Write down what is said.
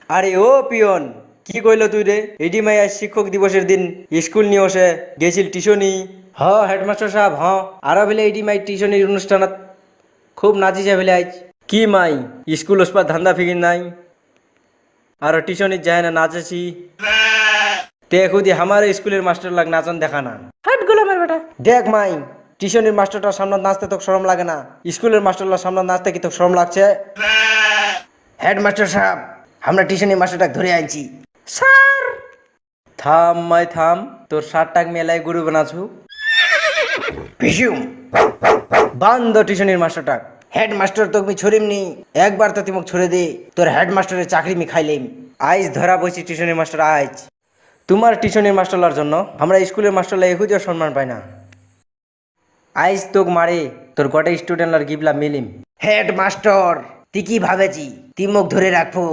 আরে ও পিয়ন, কি কইল তুই রে? এডি মাই আজ শিক্ষক দিবসের দিন স্কুল নিয়ে বসে গেছিল টিউশনি। হেডমাস্টার সাহেব আর বেলে এডি মাই টিউশনির অনুষ্ঠানত খুব নাচিছে বেলে আজ। কি মাই স্কুল ওসপার ধান্দা ফিকির নাই আর টিউশনি যায় না নাচেছি। তে খুদি আমার স্কুলের মাস্টার লাগ নাচন দেখা না। হাট গোলামের বেটা, দেখ মাই টিউশনির মাস্টারটার সামনে নাচতে তো শরম লাগে না? স্কুলের মাস্টারটার সামনে নাচতে কি তো শরম লাগছে? হেডমাস্টার সাহেব, আমরা টিউশনির মাস্টারটাকে ধরে আনছি। স্যার থাম মাই থাম, তোর শার্টটাক মেলায় গুরু বানাছু। ভিসুম বান্ধ টিউশনির মাস্টারটাক। হেডমাস্টার তোকে ছড়িমনি, একবার তো তুই ছড়ে দে, তোর হেডমাস্টারের চাকরি মি খাইলিম। আইজ ধরা বসি টিউশনির মাস্টার আইজ। তোমার টিউশনির মাস্টারলার জন্য আমরা স্কুলের মাস্টারলা এহুদিও সম্মান পাই না। আইজ তোক মারে তোর গোটা স্টুডেন্টলার গিবলা মিলিম। হেডমাস্টার তুই কি ভাবেছি তুই মুখ ধরে রাখবো?